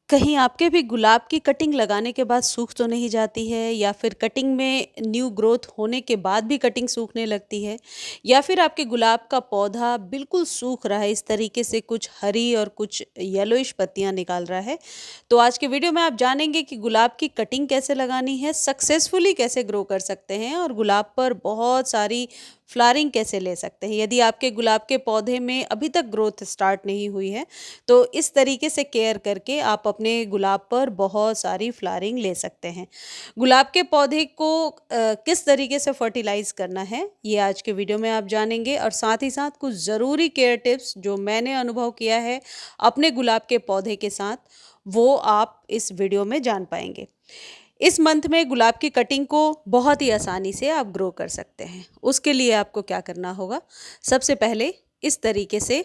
कहीं आपके भी गुलाब की कटिंग लगाने के बाद सूख तो नहीं जाती है, या फिर कटिंग में न्यू ग्रोथ होने के बाद भी कटिंग सूखने लगती है, या फिर आपके गुलाब का पौधा बिल्कुल सूख रहा है, इस तरीके से कुछ हरी और कुछ येलोइश पत्तियां निकाल रहा है। तो आज के वीडियो में आप जानेंगे कि गुलाब की कटिंग कैसे लगानी है, सक्सेसफुली कैसे ग्रो कर सकते हैं और गुलाब पर बहुत सारी फ्लावरिंग कैसे ले सकते हैं। यदि आपके गुलाब के पौधे में अभी तक ग्रोथ स्टार्ट नहीं हुई है, तो इस तरीके से केयर करके आप अपने गुलाब पर बहुत सारी फ्लावरिंग ले सकते हैं। गुलाब के पौधे को किस तरीके से फर्टिलाइज करना है, ये आज के वीडियो में आप जानेंगे, और साथ ही साथ कुछ ज़रूरी केयर टिप्स जो मैंने अनुभव किया है अपने गुलाब के पौधे के साथ, वो आप इस वीडियो में जान पाएंगे। इस मंथ में गुलाब की कटिंग को बहुत ही आसानी से आप ग्रो कर सकते हैं। उसके लिए आपको क्या करना होगा, सबसे पहले इस तरीके से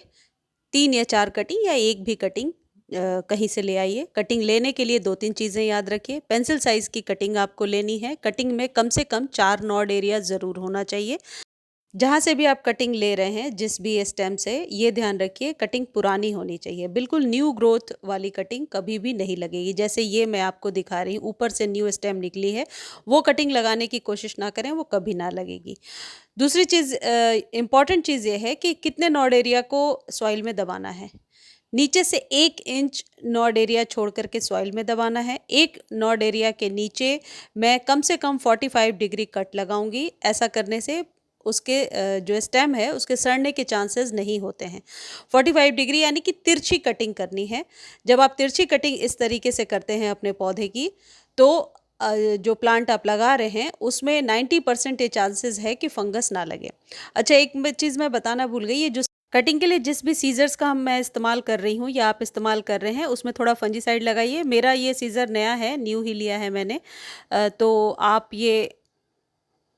3 या 4 कटिंग या एक भी कटिंग कहीं से ले आइए। कटिंग लेने के लिए 2-3 चीज़ें याद रखिए। पेंसिल साइज़ की कटिंग आपको लेनी है। कटिंग में कम से कम 4 नॉड एरिया ज़रूर होना चाहिए। जहाँ से भी आप कटिंग ले रहे हैं, जिस भी स्टेम से, ये ध्यान रखिए कटिंग पुरानी होनी चाहिए। बिल्कुल न्यू ग्रोथ वाली कटिंग कभी भी नहीं लगेगी। जैसे ये मैं आपको दिखा रही हूँ, ऊपर से न्यू स्टेम निकली है, वो कटिंग लगाने की कोशिश ना करें, वो कभी ना लगेगी। दूसरी चीज़, इम्पॉर्टेंट चीज़ ये है कि कितने नॉड एरिया को सॉइल में दबाना है। नीचे से 1 इंच नॉड एरिया छोड़ कर के सॉइल में दबाना है। एक नॉड एरिया के नीचे मैं कम से कम 45 डिग्री कट लगाऊंगी। ऐसा करने से उसके जो स्टेम है उसके सड़ने के चांसेस नहीं होते हैं। 45 डिग्री यानी कि तिरछी कटिंग करनी है। जब आप तिरछी कटिंग इस तरीके से करते हैं अपने पौधे की, तो जो प्लांट आप लगा रहे हैं उसमें 90% ये चांसेस है कि फंगस ना लगे। अच्छा, एक चीज़ मैं बताना भूल गई, ये जो कटिंग के लिए जिस भी सीज़र्स का मैं इस्तेमाल कर रही हूँ या आप इस्तेमाल कर रहे हैं, उसमें थोड़ा फंजीसाइड लगाइए। मेरा ये सीज़र नया है, न्यू ही लिया है मैंने। तो आप ये,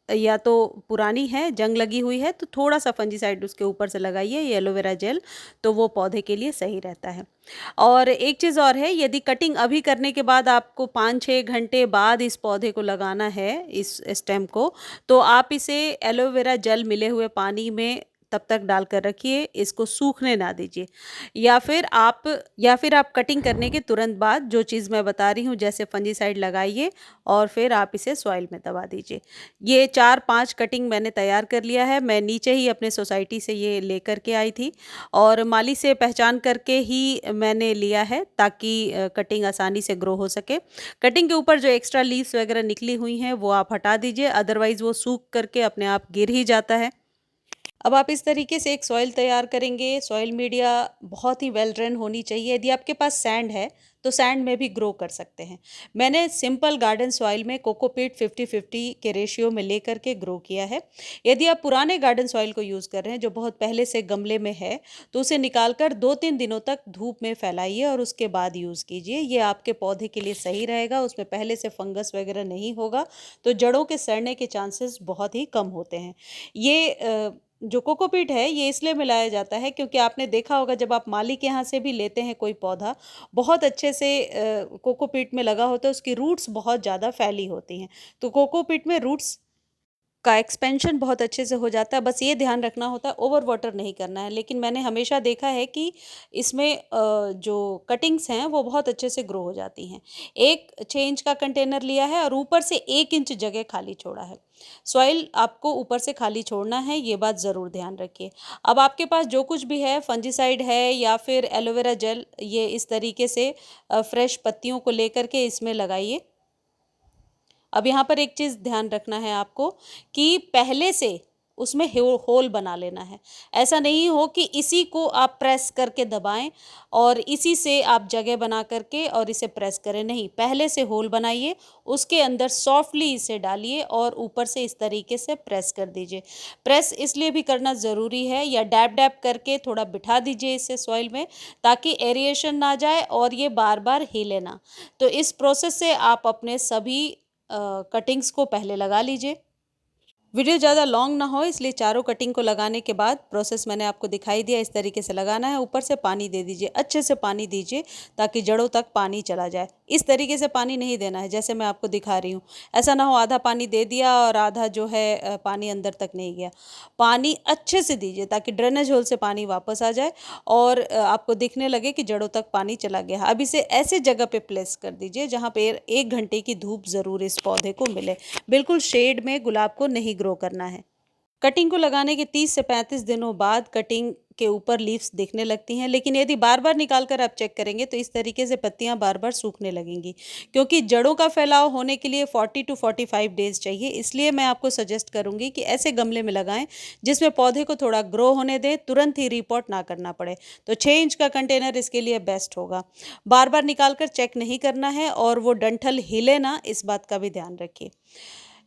या तो पुरानी है, जंग लगी हुई है, तो थोड़ा-सा फंजीसाइड उसके ऊपर से लगाइए, ये एलोवेरा जेल, तो वो पौधे के लिए सही रहता है। और एक चीज़ और है, यदि कटिंग अभी करने के बाद आपको 5-6 घंटे बाद इस पौधे को लगाना है, इस स्टेम को, तो आप इसे एलोवेरा जेल मिले हुए पानी में तब तक डालकर रखिए, इसको सूखने ना दीजिए। या फिर आप कटिंग करने के तुरंत बाद जो चीज़ मैं बता रही हूँ, जैसे फंजीसाइड लगाइए और फिर आप इसे सॉइल में दबा दीजिए। ये 4-5 कटिंग मैंने तैयार कर लिया है। मैं नीचे ही अपने सोसाइटी से ये लेकर के आई थी और माली से पहचान करके ही मैंने लिया है, ताकि कटिंग आसानी से ग्रो हो सके। कटिंग के ऊपर जो एक्स्ट्रा लीव्स वगैरह निकली हुई हैं वो आप हटा दीजिए, अदरवाइज़ वो सूख करके अपने आप गिर ही जाता है। अब आप इस तरीके से एक सॉइल तैयार करेंगे। सॉइल मीडिया बहुत ही वेल ड्रेन होनी चाहिए। यदि आपके पास सैंड है तो सैंड में भी ग्रो कर सकते हैं। मैंने सिंपल गार्डन सॉइल में कोकोपीट 50-50 के रेशियो में लेकर के ग्रो किया है। यदि आप पुराने गार्डन सॉइल को यूज़ कर रहे हैं जो बहुत पहले से गमले में है, तो उसे निकाल कर 2-3 दिनों तक धूप में फैलाइए और उसके बाद यूज़ कीजिए। ये आपके पौधे के लिए सही रहेगा, उसमें पहले से फंगस वगैरह नहीं होगा, तो जड़ों के सड़ने के चांसेस बहुत ही कम होते हैं। ये जो कोकोपीट है ये इसलिए मिलाया जाता है क्योंकि आपने देखा होगा, जब आप माली के यहाँ से भी लेते हैं कोई पौधा, बहुत अच्छे से कोकोपीट में लगा होता है, उसकी रूट्स बहुत ज़्यादा फैली होती हैं। तो कोकोपीट में रूट्स का एक्सपेंशन बहुत अच्छे से हो जाता है। बस ये ध्यान रखना होता है, ओवर वाटर नहीं करना है। लेकिन मैंने हमेशा देखा है कि इसमें जो कटिंग्स हैं वो बहुत अच्छे से ग्रो हो जाती हैं। एक 6 इंच का कंटेनर लिया है और ऊपर से 1 इंच जगह खाली छोड़ा है। सॉइल आपको ऊपर से खाली छोड़ना है, ये बात ज़रूर ध्यान रखिए। अब आपके पास जो कुछ भी है, फंजीसाइड है या फिर एलोवेरा जेल, ये इस तरीके से फ्रेश पत्तियों को लेकर के इसमें लगाइए। अब यहाँ पर एक चीज़ ध्यान रखना है आपको कि पहले से उसमें होल बना लेना है। ऐसा नहीं हो कि इसी को आप प्रेस करके दबाएं और इसी से आप जगह बना करके और इसे प्रेस करें, नहीं, पहले से होल बनाइए, उसके अंदर सॉफ्टली इसे डालिए और ऊपर से इस तरीके से प्रेस कर दीजिए। प्रेस इसलिए भी करना ज़रूरी है, या डैब डैब करके थोड़ा बिठा दीजिए इसे सॉइल में, ताकि एरिएशन ना जाए और ये बार बार हिले ना। तो इस प्रोसेस से आप अपने सभी कटिंग्स को पहले लगा लीजिए। वीडियो ज़्यादा लॉन्ग ना हो इसलिए चारों कटिंग को लगाने के बाद प्रोसेस मैंने आपको दिखाई दिया। इस तरीके से लगाना है। ऊपर से पानी दे दीजिए, अच्छे से पानी दीजिए ताकि जड़ों तक पानी चला जाए। इस तरीके से पानी नहीं देना है जैसे मैं आपको दिखा रही हूँ। ऐसा ना हो आधा पानी दे दिया और आधा जो है पानी अंदर तक नहीं गया। पानी अच्छे से दीजिए ताकि ड्रेनेज होल से पानी वापस आ जाए और आपको दिखने लगे कि जड़ों तक पानी चला गया। अब इसे ऐसे जगह पे प्लेस कर दीजिए जहाँ पे 1 घंटे की धूप ज़रूर इस पौधे को मिले। बिल्कुल शेड में गुलाब को नहीं ग्रो करना है। कटिंग को लगाने के 30 से 35 दिनों बाद कटिंग के ऊपर लीव्स दिखने लगती हैं, लेकिन यदि बार बार निकाल कर आप चेक करेंगे तो इस तरीके से पत्तियां बार बार सूखने लगेंगी, क्योंकि जड़ों का फैलाव होने के लिए 40 टू 45 डेज चाहिए। इसलिए मैं आपको सजेस्ट करूंगी कि ऐसे गमले में लगाएं जिसमें पौधे को थोड़ा ग्रो होने दें, तुरंत ही रिपोर्ट ना करना पड़े। तो 6 इंच का कंटेनर इसके लिए बेस्ट होगा। बार बार निकाल कर चेक नहीं करना है और वो डंठल हिले ना, इस बात का भी ध्यान रखिए।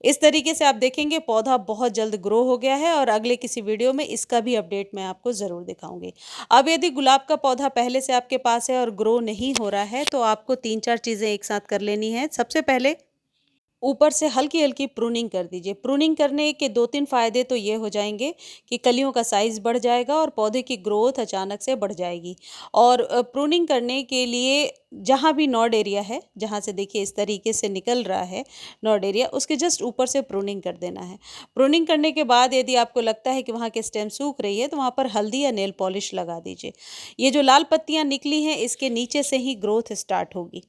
इस तरीके से आप देखेंगे पौधा बहुत जल्द ग्रो हो गया है और अगले किसी वीडियो में इसका भी अपडेट मैं आपको ज़रूर दिखाऊंगी। अब यदि गुलाब का पौधा पहले से आपके पास है और ग्रो नहीं हो रहा है तो आपको 3-4 चीज़ें एक साथ कर लेनी है। सबसे पहले ऊपर से हल्की-हल्की प्रूनिंग कर दीजिए। प्रूनिंग करने के 2-3 फ़ायदे तो ये हो जाएँगे कि कलियों का साइज़ बढ़ जाएगा और पौधे की ग्रोथ अचानक से बढ़ जाएगी। और प्रूनिंग करने के लिए जहाँ भी नॉड एरिया है, जहाँ से देखिए इस तरीके से निकल रहा है नॉड एरिया, उसके जस्ट ऊपर से प्रूनिंग कर देना है। प्रूनिंग करने के बाद यदि आपको लगता है कि वहाँ की स्टेम सूख रही है, तो वहाँ पर हल्दी या नेल पॉलिश लगा दीजिए। ये जो लाल पत्तियाँ निकली हैं, इसके नीचे से ही ग्रोथ स्टार्ट होगी।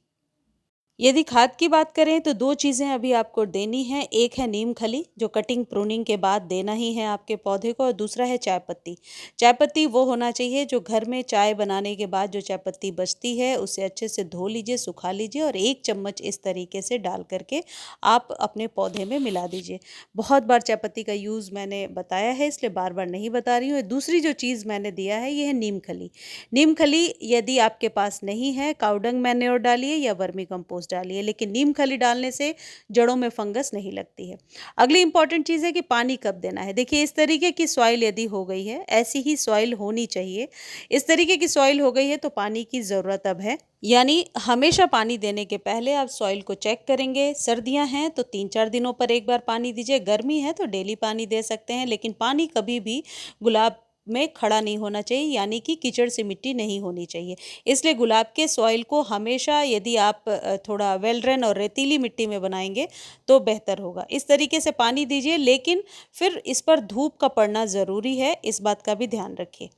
यदि खाद की बात करें तो 2 चीज़ें अभी आपको देनी हैं। एक है नीम खली जो कटिंग प्रूनिंग के बाद देना ही है आपके पौधे को, और दूसरा है चाय पत्ती। चाय पत्ती वो होना चाहिए जो घर में चाय बनाने के बाद जो चाय पत्ती बचती है उसे अच्छे से धो लीजिए, सुखा लीजिए और 1 चम्मच इस तरीके से डाल कर के आप अपने पौधे में मिला दीजिए। बहुत बार चाय पत्ती का यूज़ मैंने बताया है इसलिए बार-बार नहीं बता रही हूँ। दूसरी जो चीज़ मैंने दिया है ये है नीम खली। नीम खली यदि आपके पास नहीं है, काउडंग मैन्योर डालिए या वर्मी कंपोस्ट डालिए, लेकिन नीम खली डालने से जड़ों में फंगस नहीं लगती है। अगली इंपॉर्टेंट चीज़ है कि पानी कब देना है। देखिए इस तरीके की सॉइल यदि हो गई है, ऐसी ही सॉइल होनी चाहिए। इस तरीके की सॉइल हो गई है तो पानी की ज़रूरत अब है। यानी हमेशा पानी देने के पहले आप सॉइल को चेक करेंगे। सर्दियां हैं तो 3-4 दिनों पर एक बार पानी दीजिए, गर्मी है तो डेली पानी दे सकते हैं, लेकिन पानी कभी भी गुलाब में खड़ा नहीं होना चाहिए, यानी कि कीचड़ से मिट्टी नहीं होनी चाहिए। इसलिए गुलाब के सॉइल को हमेशा यदि आप थोड़ा वेल ड्रेन और रेतीली मिट्टी में बनाएंगे तो बेहतर होगा। इस तरीके से पानी दीजिए, लेकिन फिर इस पर धूप का पड़ना ज़रूरी है, इस बात का भी ध्यान रखिए।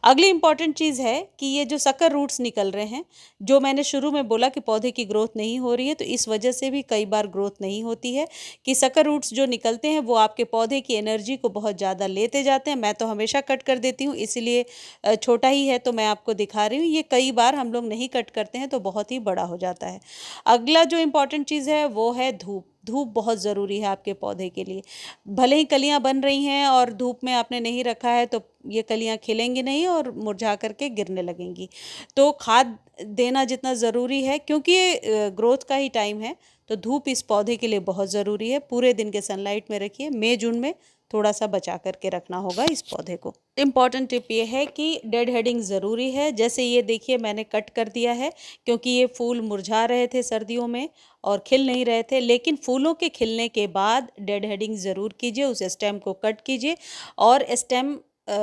अगली इंपॉर्टेंट चीज़ है कि ये जो सकर रूट्स निकल रहे हैं, जो मैंने शुरू में बोला कि पौधे की ग्रोथ नहीं हो रही है, तो इस वजह से भी कई बार ग्रोथ नहीं होती है कि सकर रूट्स जो निकलते हैं वो आपके पौधे की एनर्जी को बहुत ज़्यादा लेते जाते हैं। मैं तो हमेशा कट कर देती हूँ, इसीलिए छोटा ही है तो मैं आपको दिखा रही हूँ। ये कई बार हम लोग नहीं कट करते हैं तो बहुत ही बड़ा हो जाता है। अगला जो इम्पोर्टेंट चीज़ है वो है धूप। धूप बहुत ज़रूरी है आपके पौधे के लिए। भले ही कलियां बन रही हैं और धूप में आपने नहीं रखा है तो ये कलियां खिलेंगी नहीं और मुरझा करके गिरने लगेंगी। तो खाद देना जितना ज़रूरी है, क्योंकि ये ग्रोथ का ही टाइम है, तो धूप इस पौधे के लिए बहुत ज़रूरी है। पूरे दिन के सनलाइट में रखिए। मई जून में थोड़ा सा बचा करके रखना होगा इस पौधे को। इम्पॉर्टेंट टिप ये है कि डेड हेडिंग ज़रूरी है। जैसे ये देखिए मैंने कट कर दिया है, क्योंकि ये फूल मुरझा रहे थे सर्दियों में और खिल नहीं रहे थे, लेकिन फूलों के खिलने के बाद डेड हेडिंग ज़रूर कीजिए। उस स्टेम को कट कीजिए और स्टेम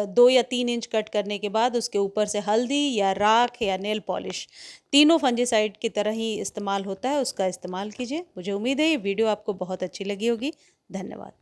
2 या 3 इंच कट करने के बाद उसके ऊपर से हल्दी या राख या नेल पॉलिश, तीनों फंजीसाइड की तरह ही इस्तेमाल होता है, उसका इस्तेमाल कीजिए। मुझे उम्मीद है ये वीडियो आपको बहुत अच्छी लगी होगी। धन्यवाद।